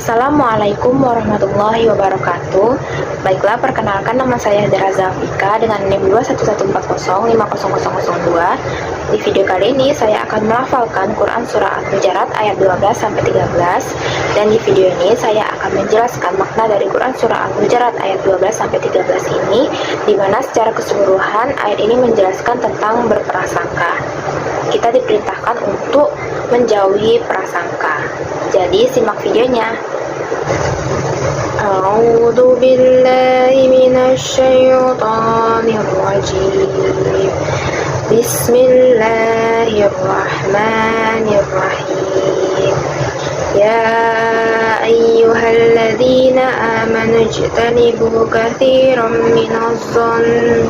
Assalamualaikum warahmatullahi wabarakatuh. Baiklah, perkenalkan nama saya Dara Zafika dengan NIM 21140500002. Di video kali ini saya akan melafalkan Quran Surah Al-Hujurat ayat 12-13. Dan di video ini saya akan menjelaskan makna dari Quran Surah Al-Hujurat ayat 12-13 ini, di mana secara keseluruhan ayat ini menjelaskan tentang berprasangka. Kita diperintahkan untuk menjauhi prasangka. Jadi simak videonya. A'udzu billahi minasyaitonir rajim. Bismillahirrahmanirrahim. Ya ayyuhalladzina amanu ijtanibu katsiran minadh-dhanni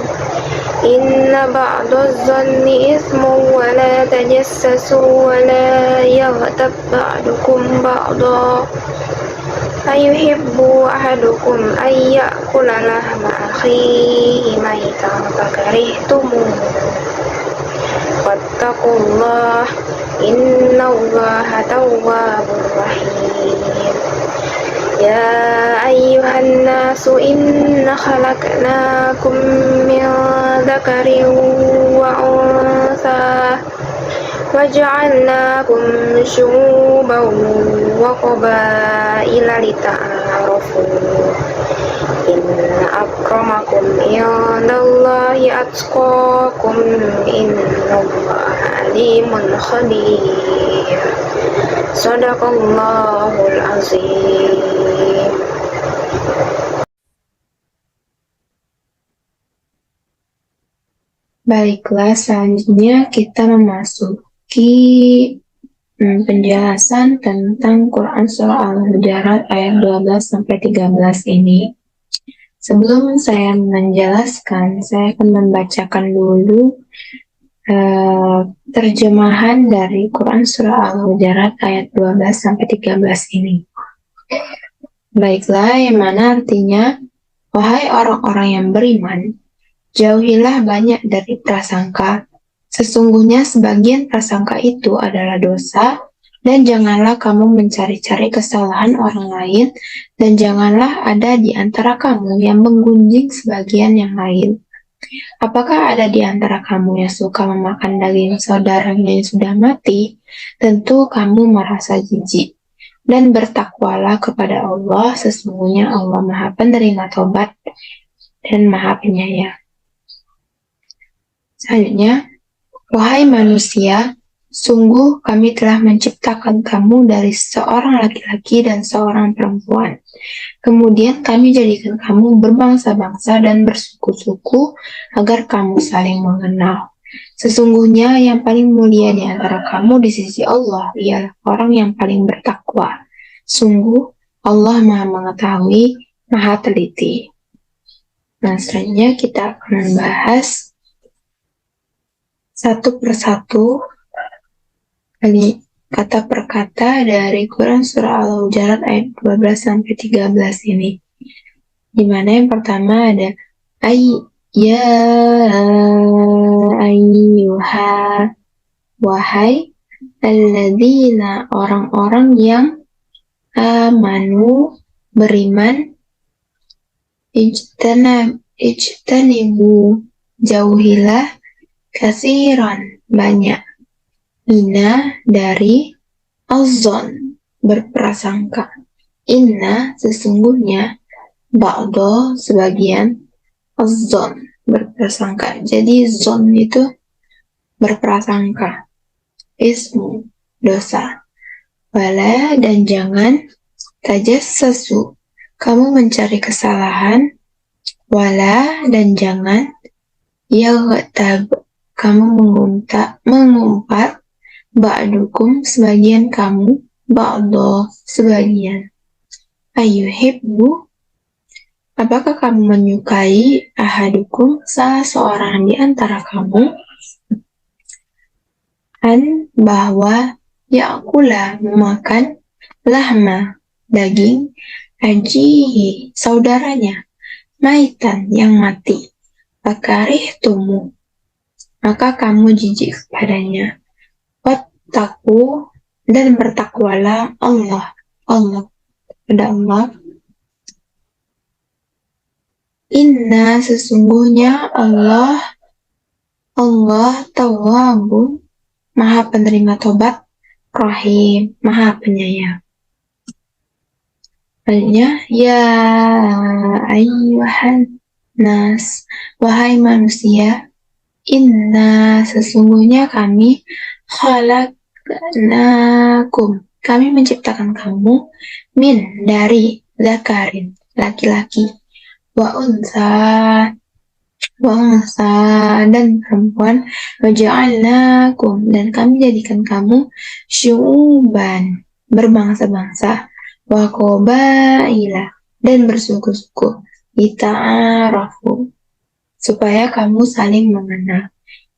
inna ba'dadh-dhanni ismun wa la tajassasu wa la yaghtab ba'dukum ba'dha ayuhibbu ahadukum ay ya'kula lahma akhihi maytan fakarihtumuh wattaqullah innallaha tawwabur rahim. Ya ayyuhan nasu inna khalaqnakum min dzakarin wa untha waja'alnakum syu'uban wa qabaila lita'arafu inna akramakum indallahi atqakum innallaha alimun khabir. Shadaqallahul azim. Baiklah, selanjutnya kita memasuki penjelasan tentang Quran Surah Al-Hujurat ayat 12-13 ini. Sebelum saya menjelaskan, saya akan membacakan dulu terjemahan dari Quran Surah Al-Hujurat ayat 12-13 ini. Baiklah, yang mana artinya, wahai orang-orang yang beriman, jauhilah banyak dari prasangka. Sesungguhnya sebagian prasangka itu adalah dosa, dan janganlah kamu mencari-cari kesalahan orang lain, dan janganlah ada di antara kamu yang menggunjing sebagian yang lain. Apakah ada di antara kamu yang suka memakan daging saudaranya yang sudah mati? Tentu kamu merasa jijik. Dan bertakwalah kepada Allah, sesungguhnya Allah Maha Penerima Taubat dan Maha Penyayang. Selanjutnya, wahai manusia, sungguh kami telah menciptakan kamu dari seorang laki-laki dan seorang perempuan. Kemudian kami jadikan kamu berbangsa-bangsa dan bersuku-suku agar kamu saling mengenal. Sesungguhnya yang paling mulia di antara kamu di sisi Allah ialah orang yang paling bertakwa. Sungguh Allah Maha Mengetahui, Maha Teliti. Nah, selanjutnya kita akan membahas satu persatu kata per kata dari Quran Surah Al-Hujurat ayat 12-13 ini. Di mana yang pertama ada ya ayyuha, wahai alladzina, orang-orang yang amanu, beriman, ijtanibu, jauhilah, kasiran, banyak, Inna, dari, az-zon, berprasangka, inna, sesungguhnya, ba'do, sebagian, az-zon, berprasangka. Jadi zon itu berprasangka, ismu, dosa. Wala, dan jangan, tajassasu, kamu mencari kesalahan. Wala, dan jangan, yaghtab, kamu mengumpat, ba'dukum, sebagian kamu, ba'do, sebagian. Ayuhibbu, apakah kamu menyukai, ahadukum, salah seorang di antara kamu, bahwa, ya'kula, memakan, lahma, daging, ajihi, saudaranya, maitan, yang mati, fakarihtumu, maka kamu jijik kepadanya. Wattaqu, dan bertakwalah Allah. pada Allah. Inna sesungguhnya Allah Tawwabun, Maha penerima tobat, Rahim, Maha penyayang. Selanjutnya, ya ayyuhan nas, wahai manusia, inna sesungguhnya kami khalaqnakum, kami menciptakan kamu min dari zakarin, laki-laki, wa unsa dan perempuan, waja'alnakum dan kami jadikan kamu syu'uban, berbangsa-bangsa, wa qabaila dan bersuku-suku, lita'arafu supaya kamu saling mengenal.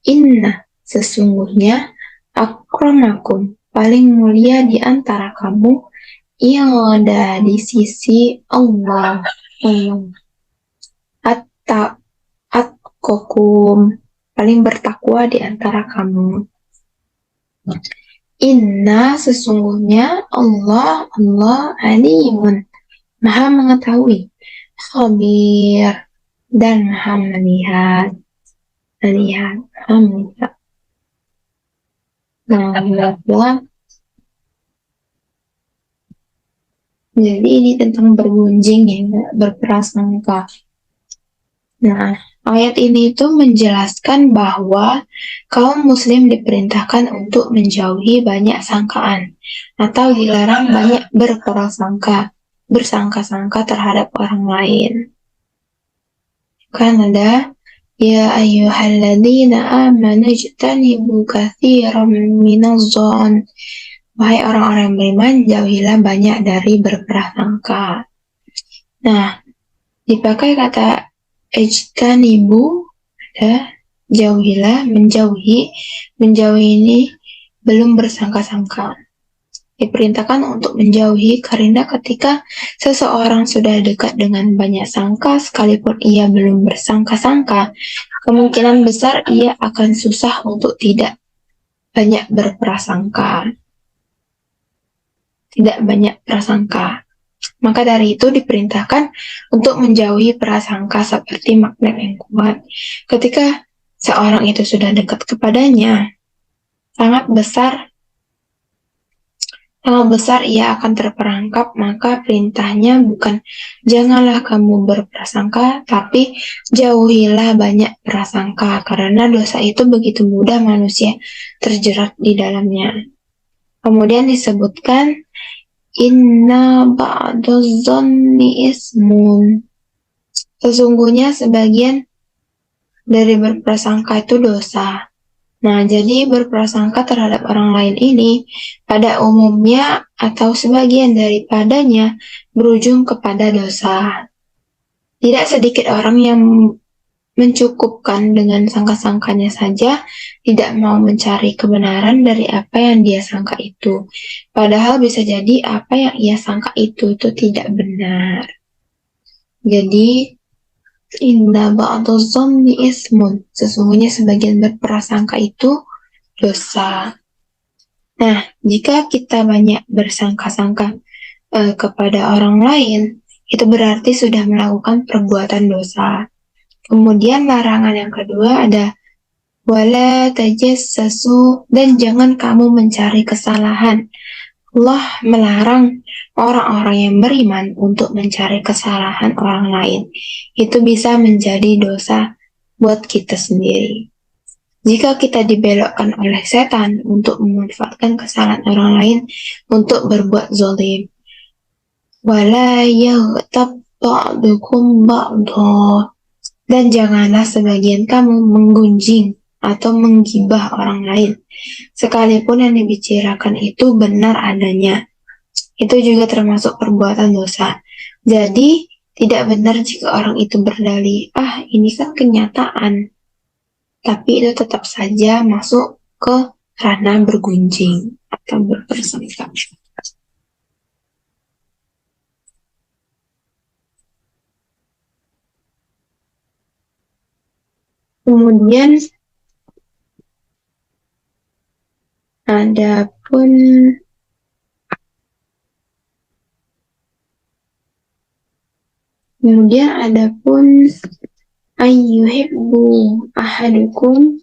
Inna sesungguhnya akramakum paling mulia di antara kamu yang ada di sisi Allah. Atqakum paling bertakwa di antara kamu. Inna sesungguhnya Allah alimun, maha mengetahui, khabir dan maha melihat. Jadi ini tentang bergunjing ya, berprasangka. Nah, ayat ini itu menjelaskan bahwa kaum muslim diperintahkan untuk menjauhi banyak sangkaan atau dilarang banyak bersangka-sangka terhadap orang lain. Kan ada ya ayyuhalladzina amanu ijtanibu katsiran minadh-dhon. Wahai orang-orang yang beriman, jauhilah banyak dari berprasangka. Nah, dipakai kata ijtanibu, ada jauhilah, menjauhi ini belum bersangka-sangka. Diperintahkan untuk menjauhi karena ketika seseorang sudah dekat dengan banyak sangka, sekalipun ia belum bersangka-sangka, kemungkinan besar ia akan susah untuk tidak banyak berprasangka. Maka dari itu diperintahkan untuk menjauhi prasangka seperti magnet yang kuat. Ketika seorang itu sudah dekat kepadanya, sangat besar ia akan terperangkap. Maka perintahnya bukan janganlah kamu berprasangka, tapi jauhilah banyak prasangka, karena dosa itu begitu mudah manusia terjerat di dalamnya. Kemudian disebutkan inna ba'dadh-dhanni ismun. Sesungguhnya sebagian dari berprasangka itu dosa. Nah, jadi berprasangka terhadap orang lain ini pada umumnya atau sebagian daripadanya berujung kepada dosa. Tidak sedikit orang yang mencukupkan dengan sangka-sangkanya saja, tidak mau mencari kebenaran dari apa yang dia sangka itu. Padahal bisa jadi apa yang ia sangka itu tidak benar. Jadi, inna ba'dadh-dhanni ismun. Sesungguhnya sebagian berprasangka itu dosa. Nah, jika kita banyak bersangka-sangka kepada orang lain, itu berarti sudah melakukan perbuatan dosa. Kemudian larangan yang kedua ada wala tajassasu, dan jangan kamu mencari kesalahan. Allah melarang orang-orang yang beriman untuk mencari kesalahan orang lain. Itu bisa menjadi dosa buat kita sendiri. Jika kita dibelokkan oleh setan untuk memanfaatkan kesalahan orang lain untuk berbuat zalim. Wala yaghtab ba'dukum ba'dha, dan janganlah sebagian kamu menggunjing atau menggibah orang lain, sekalipun yang dibicarakan itu benar adanya. Itu juga termasuk perbuatan dosa. Jadi, tidak benar jika orang itu berdalih, ini kan kenyataan. Tapi itu tetap saja masuk ke ranah bergunjing atau berprasangka. Kemudian adapun Kemudian adapun ayyuhibbu ahadukum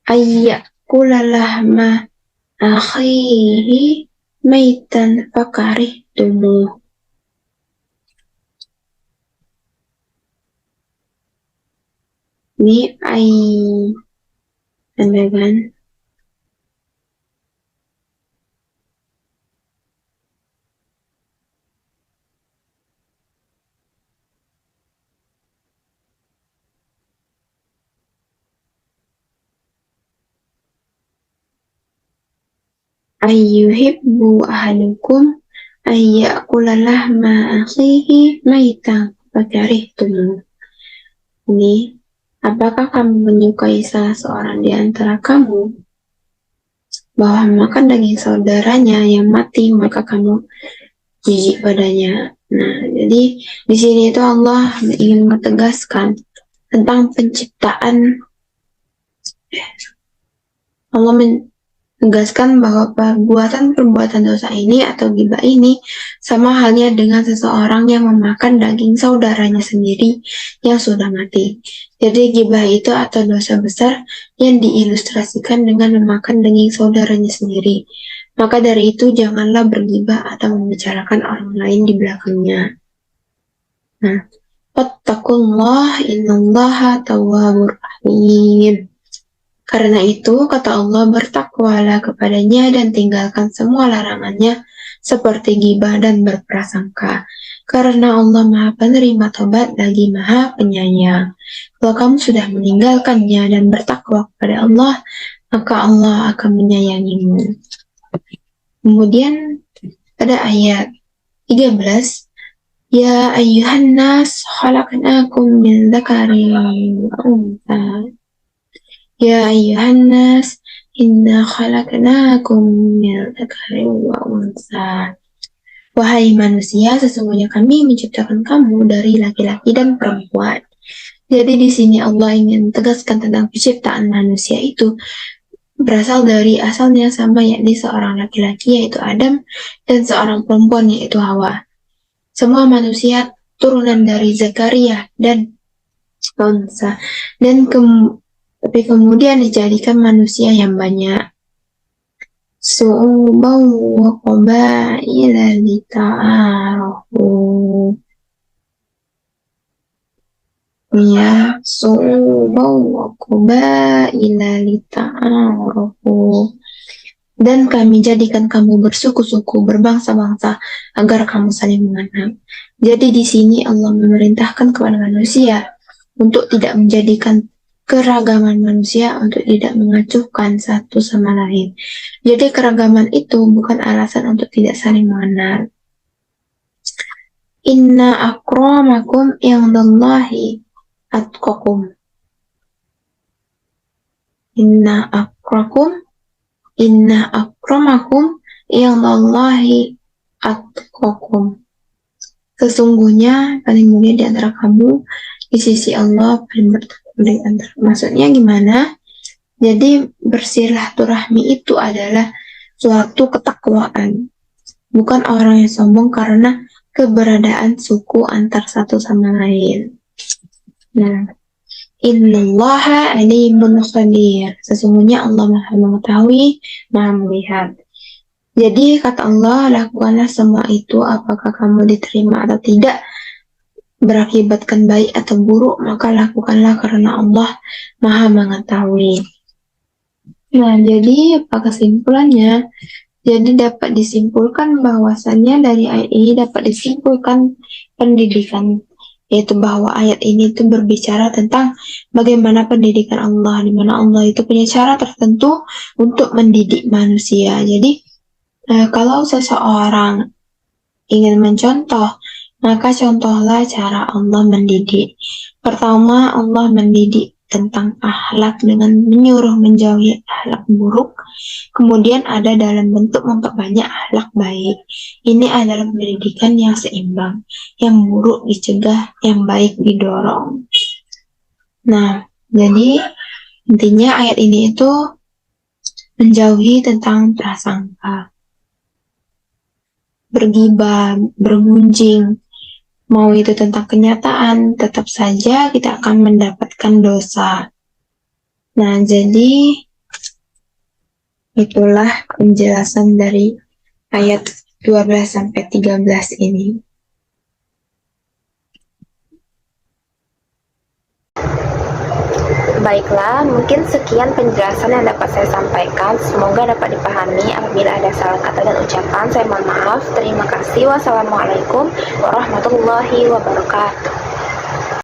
ayyakula lahma akhihi maitan fakarihtumuh. Ini ada kan? Ayyuhibbu ahadukum ayyakula lahma akhihi maitan fakarihtumuh. Ini, apakah kamu menyukai salah seorang di antara kamu bahwa makan daging saudaranya yang mati, maka kamu jijik padanya? Nah, jadi di sini itu Allah ingin menegaskan tentang penciptaan. Allah menegaskan bahwa perbuatan dosa ini atau ghibah ini sama halnya dengan seseorang yang memakan daging saudaranya sendiri yang sudah mati. Jadi ghibah itu atau dosa besar yang diilustrasikan dengan memakan daging saudaranya sendiri. Maka dari itu janganlah berghibah atau membicarakan orang lain di belakangnya. Nah, fattakullah innallaha tawwabur rahim. Karena itu, kata Allah, bertakwalah kepadanya dan tinggalkan semua larangannya seperti ghibah dan berprasangka. Karena Allah Maha Penerima Tobat lagi Maha Penyayang. Kalau kamu sudah meninggalkannya dan bertakwa kepada Allah, maka Allah akan menyayangimu. Kemudian ada ayat 13. Ya ayyuhan nas khalaqnakum min dzakarin wa untha. Ya ayyuhan nas inna khalaqnakum min dzakarin wa untha. Wahai manusia, sesungguhnya kami menciptakan kamu dari laki-laki dan perempuan. Jadi di sini Allah ingin tegaskan tentang penciptaan manusia itu berasal dari asalnya sama, yakni seorang laki-laki yaitu Adam dan seorang perempuan yaitu Hawa. Semua manusia turunan dari Zakaria dan Unsa, dan tapi kemudian dijadikan manusia yang banyak. Su'uban wa qabaila lita'arafu. Ya, su'uban wa qabaila lita'arafu. Dan kami jadikan kamu bersuku-suku, berbangsa-bangsa, agar kamu saling mengenal. Jadi di sini Allah memerintahkan kepada manusia untuk tidak menjadikan keragaman manusia untuk tidak mengacuhkan satu sama lain. Jadi keragaman itu bukan alasan untuk tidak saling mengenal. Inna akramakum indallahi atqakum. Inna akramakum indallahi atqakum. Sesungguhnya paling mulia di antara kamu di sisi Allah paling bertakwa. Maksudnya gimana? Jadi bersilaturahmi itu adalah suatu ketakwaan, bukan orang yang sombong karena keberadaan suku antar satu sama lain. Nah, innallaha alimun khabir. Sesungguhnya Allah Maha mengetahui, Maha melihat. Jadi kata Allah, lakukanlah semua itu apakah kamu diterima atau tidak, berakibatkan baik atau buruk, maka lakukanlah karena Allah Maha mengetahui. Nah, jadi apa kesimpulannya? Jadi dapat disimpulkan bahwasannya dari ayat ini dapat disimpulkan pendidikan, yaitu bahwa ayat ini itu berbicara tentang bagaimana pendidikan Allah, di mana Allah itu punya cara tertentu untuk mendidik manusia. Jadi kalau seseorang ingin mencontoh, maka contohlah cara Allah mendidik. Pertama, Allah mendidik tentang akhlak dengan menyuruh menjauhi akhlak buruk. Kemudian ada dalam bentuk memperbanyak akhlak baik. Ini adalah pendidikan yang seimbang. Yang buruk dicegah, yang baik didorong. Nah, jadi intinya ayat ini itu menjauhi tentang prasangka. bergibah, bergunjing, mau itu tentang kenyataan, tetap saja kita akan mendapatkan dosa. Nah, jadi itulah penjelasan dari ayat 12-13 ini. Baiklah, mungkin sekian penjelasan yang dapat saya sampaikan. Semoga dapat dipahami. Apabila ada salah kata dan ucapan, saya mohon maaf. Terima kasih. Wassalamualaikum warahmatullahi wabarakatuh.